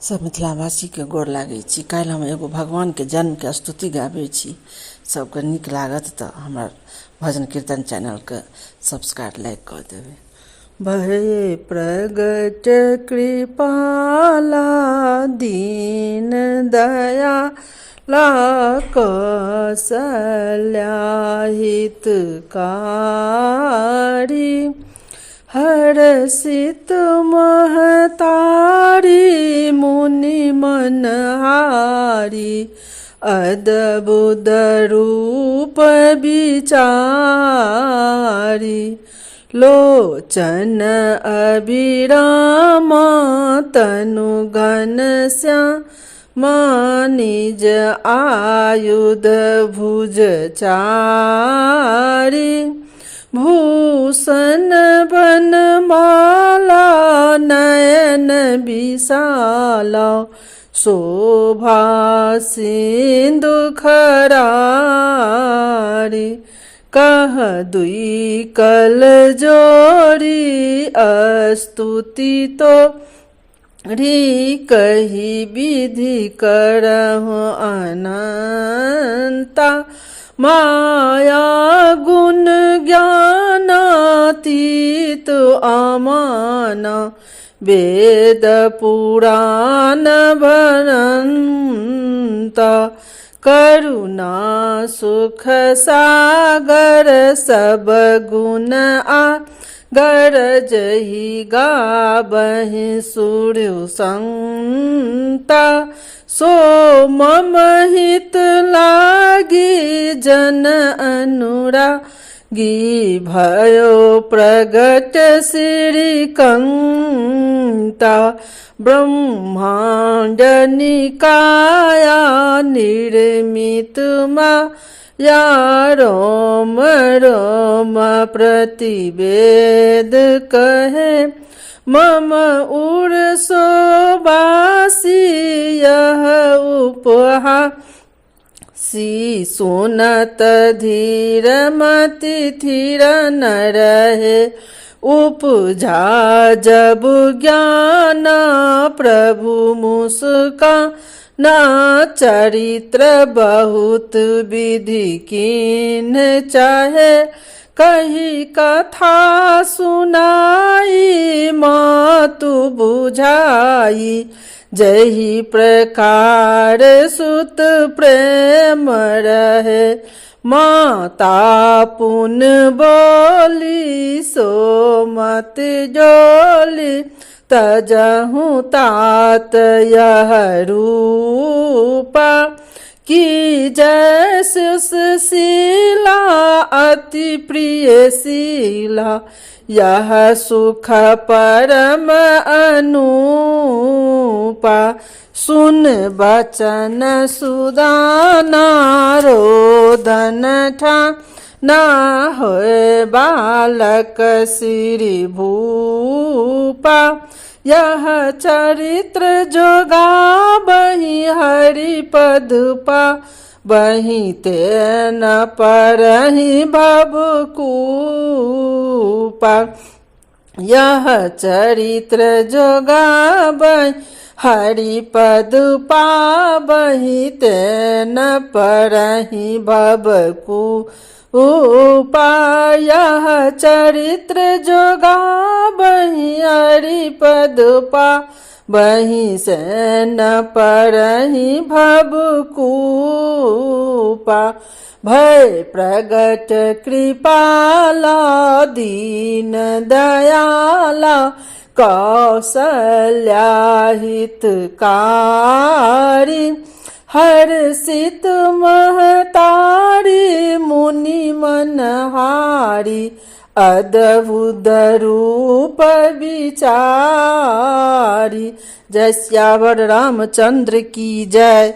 सब मिथिलावासी के गोर लागै छी। काल्हि हम एगो भगवान के जन्म के स्तुति गाबै छी। सबके नीक लागत तऽ हमर भजन कीर्तन चैनल के सब्सक्राइब लाइक कऽ देबै। भये प्रगट कृपाला दीन दयाला कौशल्या हितकारी हर्षित महतारी मुनि मनहारी अद्भुत रूप विचारी लोचन अभिराम तनु घनश्यामा निज आयुध भुज चारी भूषण बनमाला नयन विशाला शोभा सिंधु खरारी कह दुई कल जोड़ी स्तुति तो री कही विधि करहु अनंता माया गुण ज्ञानातीत अमान वेद पुराण भरंता करुणा सुख सागर सब गुण आगर जही गाबहि सूर्य संता सो मम हित लागी जन अनुरागी भयो प्रगट श्रीकंता ब्रह्मांड निकाया निर्मित माया रोम रोम प्रतिवेद कहे मम उर्सोबासी यह उपहासी सुनत धीर मति थीर न रहे उपजा जब ज्ञान प्रभु मुस्का ना चरित्र बहुत विधि कीन चाहे कही कथा सुनाई मातु बुझाई जही प्रकार सुत प्रेम रहे माता पुन बोली सो मत जोली तजहु तात यह रूपा की जैसे शीला अति प्रिय शीला यह सुख परम अनुपा सुन बचन सुदाना रोदन ठा ना होए बालक श्री भूपा यह चरित्र जोगा बही हरि पदपा बही तेन परहि भवकूपा यह चरित्र जोगा बही हरि पदपा बही तेन परहि भवकू उपायः चरित्र जोगा बही हरि पदपा बही से न परहि भवकूपा भय प्रगट कृपाला दीन दयाला कौशल्या हितकारी हर्षित महतारी मुनि मनहारी अद्भुत रूप विचारी। जय सियावर रामचंद्र की जय।